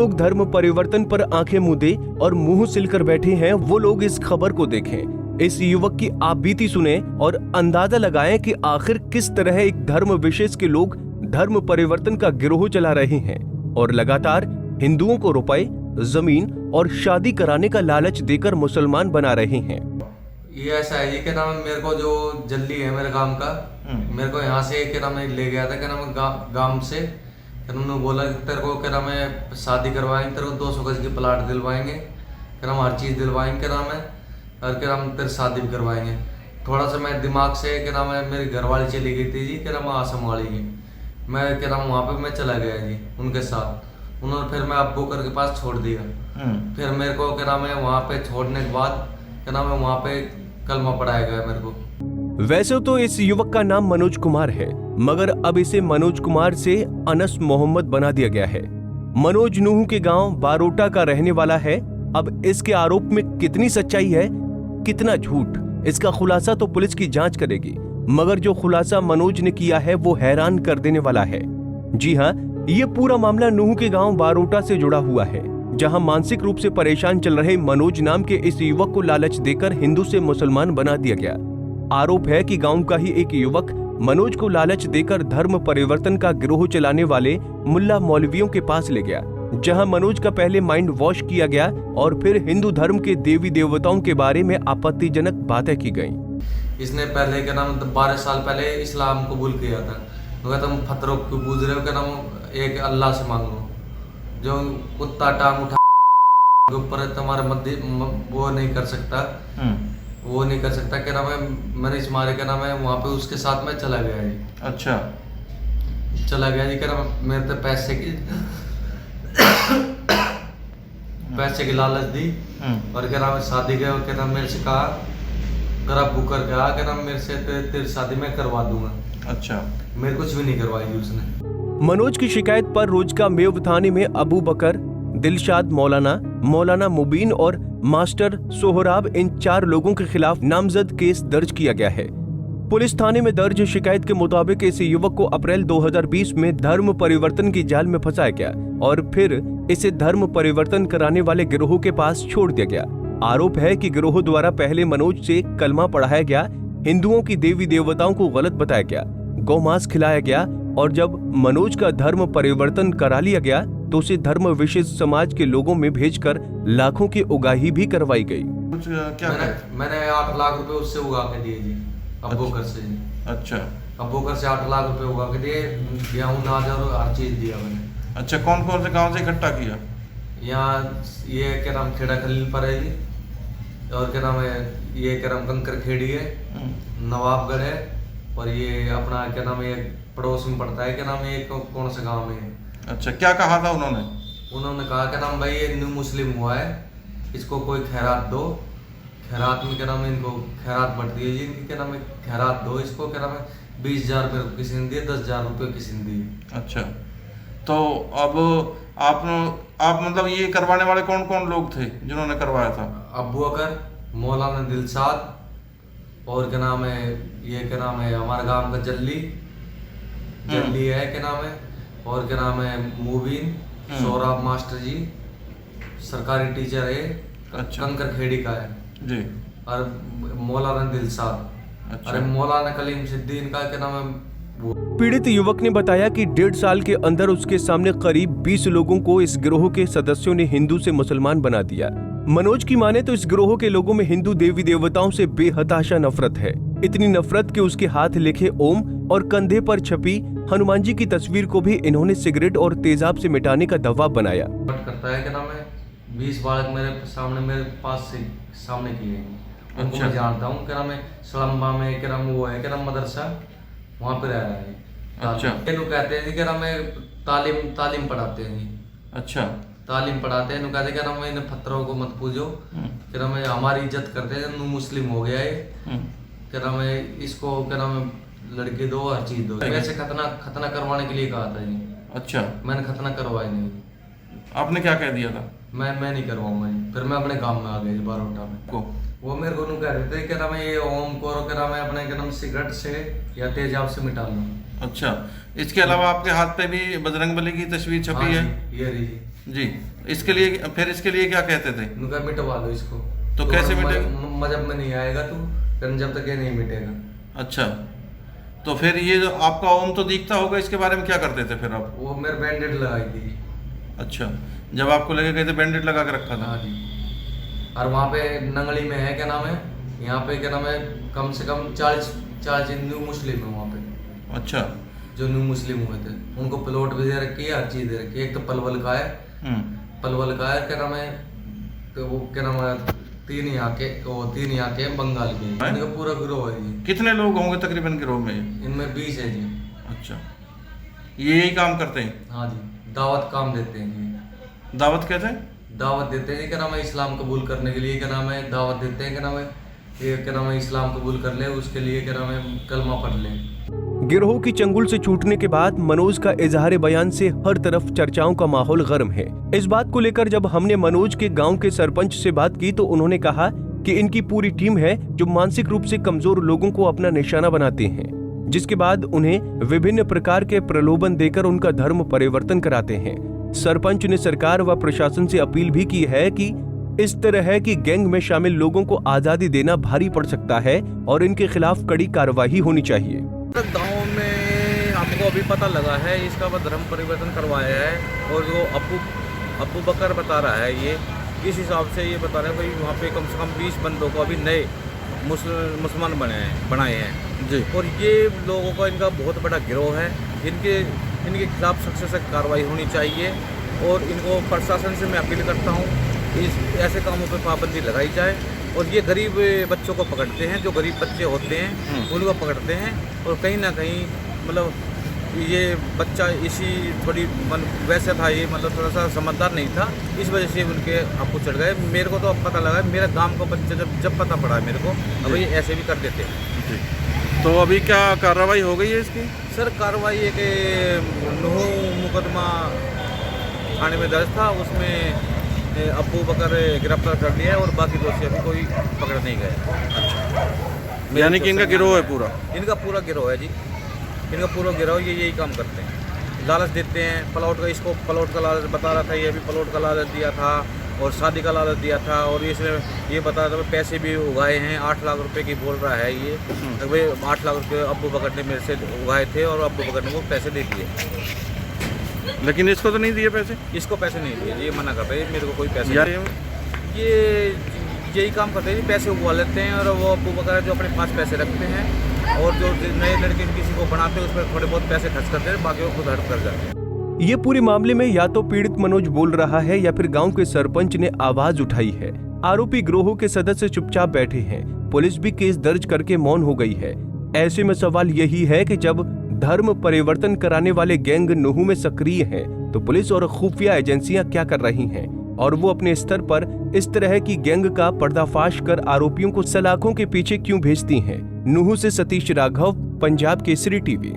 लोग धर्म परिवर्तन पर आंखें मूंदे और मुंह सिलकर बैठे हैं, वो लोग इस खबर को देखें, इस युवक की आप बीती सुने और अंदाजा लगाएं कि आखिर किस तरह एक धर्म विशेष के लोग धर्म परिवर्तन का गिरोह चला रहे हैं और लगातार हिंदुओं को रुपए, जमीन और शादी कराने का लालच देकर मुसलमान बना रहे हैं। ये ऐसा है जी, क्या नाम है, मेरे को जो जल्दी है मेरे गांव का, मेरे को यहाँ से क्या नाम है ले गया था, क्या नाम है गांव से, क्या नाम है बोला तेरे को क्या नाम है शादी करवाएंगे, तेरे को 200 गज की प्लाट दिलवाएंगे, क्या नाम हर चीज़ दिलवाएंगे, क्या नाम है, और क्या नाम तेरे शादी भी करवाएंगे। थोड़ा सा मैं दिमाग से क्या नाम है, मेरी घरवाली चली गई थी जी, क्या नाम आसम वाली की, मैं क्या नाम वहाँ पे मैं चला गया जी उनके साथ। उन्होंने फिर मैं अब्बू कर के पास छोड़ दिया। फिर मेरे को क्या नाम है वहाँ पे छोड़ने के बाद क्या नाम है वहाँ पे कलमा पढ़ाया गया मेरे को। वैसे तो इस युवक का नाम मनोज कुमार है, मगर अब इसे मनोज कुमार से अनस मोहम्मद बना दिया गया है। मनोज नूह के गांव बारोटा का रहने वाला है। अब इसके आरोप में कितनी सच्चाई है, कितना झूठ, इसका खुलासा तो पुलिस की जांच करेगी, मगर जो खुलासा मनोज ने किया है वो हैरान कर देने वाला है। जी हाँ, ये पूरा मामला नूह के गांव बारोटा से जुड़ा हुआ है, जहां मानसिक रूप से परेशान चल रहे मनोज नाम के इस युवक को लालच देकर हिंदू से मुसलमान बना दिया गया। आरोप है कि गांव का ही एक युवक मनोज को लालच देकर धर्म परिवर्तन का गिरोह चलाने वाले मुल्ला मौलवियों के पास ले गया, जहां मनोज का पहले माइंड वॉश किया गया और फिर हिंदू धर्म के देवी देवताओं के बारे में आपत्तिजनक बातें की गईं। इसने पहले क्या नाम 12 साल पहले इस्लाम कबूल किया था। तो तुम फतरों को पूछ रहे हो, क्या नाम एक अल्लाह से मांगो, जो कुत्ता टांग उठा के ऊपर तुम्हारे मध्य वो नहीं कर सकता, वो नहीं कर सकता, क्या नाम है, मैंने इस मारे क्या नाम है वहाँ पे उसके साथ में चला गया जी। अच्छा, चला गया जी, क्या नाम मेरे तो पैसे की लालच दी और क्या नाम है शादी के क्या नाम मेरे से कहा घर अब्बू करके आ, क्या नाम मेरे से तेरी शादी मैं करवा दूंगा। अच्छा, मेरे कुछ भी नहीं करवाई उसने। मनोज की शिकायत पर रोज का मेव थाने में अबू बकर, दिलशाद मौलाना मुबीन और मास्टर सोहराब, इन 4 लोगों के खिलाफ नामजद केस दर्ज किया गया है। पुलिस थाने में दर्ज शिकायत के मुताबिक इस युवक को अप्रैल 2020 में धर्म परिवर्तन की जाल में फंसाया गया और फिर इसे धर्म परिवर्तन कराने वाले गिरोह के पास छोड़ दिया गया। आरोप है कि गिरोह द्वारा पहले मनोज से कलमा पढ़ाया गया, हिंदुओं की देवी देवताओं को गलत बताया गया, गौमांस खिलाया गया और जब मनोज का धर्म परिवर्तन करा लिया गया तो उसे धर्म विशेष समाज के लोगों में भेजकर लाखों की उगाही भी करवाई गई। क्या मैंने 8 लाख रुपए उससे उगा के दिए जी, अबोकर से जी। अच्छा, अबोकर से 8 लाख रुपए उगा के दिए, गेहूं अनाज और हर चीज दिया मैंने। अच्छा, कौन कौन से गांव से इकट्ठा किया? यहाँ ये क्या नाम खेड़ा खलील पर है जी, और क्या नाम है ये क्या नाम कंकर खेड़ी है, नवाबगढ़ है, और ये अपना क्या नाम है पड़ोस में पड़ता है, क्या नाम है कौन सा गांव में। अच्छा, क्या कहा था उन्होंने? उन्होंने कहा क्या नाम भाई ये न्यू मुस्लिम हुआ है, इसको कोई खैरात दो, खैरात में क्या नाम है इनको खैरात बढ़ती है जी इनकी, क्या नाम है खैरात दो इसको, क्या नाम है 20,000 रुपये किसी ने दिए, 10,000 रुपये किसी ने दिए। अच्छा, तो अब आप मतलब ये करवाने वाले कौन कौन लोग थे जिन्होंने करवाया था? अब्बू अकर, मौलाना दिलशाद, और क्या नाम है ये क्या नाम है हमारे गांव का जल्ली है क्या नाम है, और क्या नाम है मुबीन, सोहराब मास्टर जी सरकारी टीचर है। अच्छा, कंकर खेड़ी का है जी, और मौलाना दिलशाद। अच्छा, अरे मौलाना कलीम सिद्दीन का क्या नाम है वो। पीड़ित युवक ने बताया कि 1.5 साल के अंदर उसके सामने करीब 20 लोगों को इस गिरोह के सदस्यों ने हिंदू से मुसलमान बना दिया। मनोज की माने तो इस गिरोह के लोगों में हिंदू देवी देवताओं से बेहताशा नफरत है, इतनी नफरत कि उसके हाथ लिखे ओम और कंधे पर छपी हनुमान जी की तस्वीर को भी इन्होंने सिगरेट और तेजाब से मिटाने का दवा बनाया। करता है क्या नाम है 20 बालक मेरे पास से सामने किए, उनको मैं जानता हूँ, क्या नाम है सलम्बा में क्या नाम वो है क्या नाम मदरसा, वहाँ पे रह रहा है। अच्छा, लोग कहते हैं क्या नाम है तालीम पढ़ाते हैं जी। अच्छा, तालीम पढ़ाते हैं, कहते क्या नाम है इन पत्थरों को मत पूजो, क्या नाम है हमारी इज्जत करते हैं, मुस्लिम हो गया है, क्या नाम है इसको क्या नाम है लड़के दो हर चीज दो। वैसे खतना करवाने के लिए कहा था जी। अच्छा, मैंने खतना करवाई नहीं। आपने क्या कह दिया था? मैं नहीं करवाऊंगा जी। फिर मैं अपने गांव में आ गया जी बारोटा में को। वो मेरे को कह रहे थे क्या नाम है ये ओम को क्या नाम है अपने क्या नाम सिगरेट से या तेजाब से मिटा लो। अच्छा, इसके अलावा आपके हाथ पे भी बजरंग बली की तस्वीर छपी है? ये रही जी। जी। इसके लिए क्या कहते थे? उनका मिटवा लो इसको। तो कैसे मजहब में नहीं आएगा तू, जब तक ये नहीं मिटेगा। अच्छा, तो फिर ये जो आपका ओम तो दिखता होगा, इसके बारे में क्या करते थे फिर आप? वो मेरे बैंडेड लगाई थी। अच्छा, जब आपको लेके गए थे बैंडेड लगा के रखा था? हाँ जी। और वहाँ पे नंगली में है क्या नाम है, यहाँ पे क्या नाम है, कम से कम 40 न्यू मुस्लिम है वहाँ पे। अच्छा। जो न्यू मुस्लिम हुए थे उनको प्लॉट भी दे रखी है, हर चीज दे रखी है। एक तो पलवल का है, क्या नाम है, तो वो क्या नाम है, तीन यहाँ के बंगाल के, इनका पूरा गिरोह है जी। कितने लोग होंगे तकरीबन गिरोह में? इनमें 20 है जी। अच्छा, ये यही काम करते हैं? हाँ जी, दावत काम देते हैं जी। दावत कहते हैं? दावत देते हैं क्या नाम है, इस्लाम कबूल करने के लिए क्या नाम है, दावत देते हैं क्या नाम है, ये क्या नाम है, इस्लाम कबूल कर ले, उसके लिए क्या नाम है, कलमा पढ़ ले। गिरोह की चंगुल से छूटने के बाद मनोज का इजहार बयान से हर तरफ चर्चाओं का माहौल गर्म है। इस बात को लेकर जब हमने मनोज के गांव के सरपंच से बात की तो उन्होंने कहा कि इनकी पूरी टीम है जो मानसिक रूप से कमजोर लोगों को अपना निशाना बनाते हैं, जिसके बाद उन्हें विभिन्न प्रकार के प्रलोभन देकर उनका धर्म परिवर्तन कराते हैं। सरपंच ने सरकार व प्रशासन से अपील भी की है कि इस तरह की गैंग में शामिल लोगों को आजादी देना भारी पड़ सकता है और इनके खिलाफ कड़ी कार्रवाई होनी चाहिए। गांव में हमको अभी पता लगा है इसका धर्म परिवर्तन करवाया है, और जो अब्बू बकर बता रहा है ये, इस हिसाब से ये बता रहे हैं भाई वहाँ पे कम से कम 20 बंदों को अभी नए मुसलमान बनाए हैं जी। और ये लोगों का इनका बहुत बड़ा गिरोह है, इनके खिलाफ सख्त से सख्त कार्रवाई होनी चाहिए। और इनको प्रशासन से मैं अपील करता हूँ ऐसे कामों पर पाबंदी लगाई जाए। और ये गरीब बच्चों को पकड़ते हैं, जो गरीब बच्चे होते हैं उनको पकड़ते हैं, और कहीं ना कहीं मतलब ये बच्चा इसी थोड़ी वैसे था, ये मतलब थोड़ा सा समझदार नहीं था, इस वजह से उनके आपको चढ़ गए। मेरे को तो अब पता लगा, मेरा गांव का बच्चा जब पता पड़ा मेरे को, अब ये ऐसे भी कर देते हैं। तो अभी क्या कार्रवाई हो गई है इसकी? सर कार्रवाई एक नूह मुकदमा थाने में दर्ज था, उसमें अब्बू बकर गिरफ्तार कर लिया है और बाकी दोषी अभी कोई पकड़ नहीं गया। अच्छा, यानी कि इनका गिरोह है पूरा? इनका पूरा गिरोह है जी, इनका पूरा गिरोह, ये यही काम करते हैं, लालच देते हैं। प्लॉट का, इसको प्लॉट का लालच बता रहा था, ये भी प्लॉट का लालच दिया था और शादी का लालच दिया था। और इसने ये बता रहा था पैसे भी उगाए हैं, 8 लाख रुपए की बोल रहा है ये, भाई 8 लाख रुपए अब्बू बकर ने मेरे से उगाए थे और अब्बू बकर ने वो पैसे दे दिए। लेकिन इसको तो नहीं दिए पैसे? इसको पैसे नहीं दिए, ये मना करते हैं, मेरे को कोई पैसे यार ये यही काम करते हैं, पैसे उगवा लेते हैं और वो अब्बू बकर जो अपने पास पैसे रखते हैं और जो नए लड़के किसी को बनाते हैं उसमें थोड़े बहुत पैसे खर्च करते हैं, बाकी वो खुद हड़प कर जाते हैं। ये पूरे मामले में या तो पीड़ित मनोज बोल रहा है या फिर गांव के सरपंच ने आवाज उठाई है। आरोपी गिरोह के सदस्य चुपचाप बैठे हैं, पुलिस भी केस दर्ज करके मौन हो गई है। ऐसे में सवाल यही है कि जब धर्म परिवर्तन कराने वाले गैंग नूह में सक्रिय हैं, तो पुलिस और खुफिया एजेंसियां क्या कर रही हैं और वो अपने स्तर पर इस तरह की गैंग का पर्दाफाश कर आरोपियों को सलाखों के पीछे क्यों भेजती हैं? नूह से सतीश राघव, पंजाब केसरी टीवी।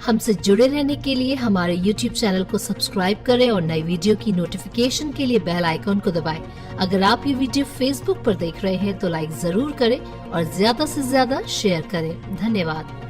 हमसे जुड़े रहने के लिए हमारे YouTube चैनल को सब्सक्राइब करें और नई वीडियो की नोटिफिकेशन के लिए बेल आइकॉन को दबाएं। अगर आप ये वीडियो Facebook पर देख रहे हैं तो लाइक जरूर करें और ज्यादा से ज्यादा शेयर करें। धन्यवाद।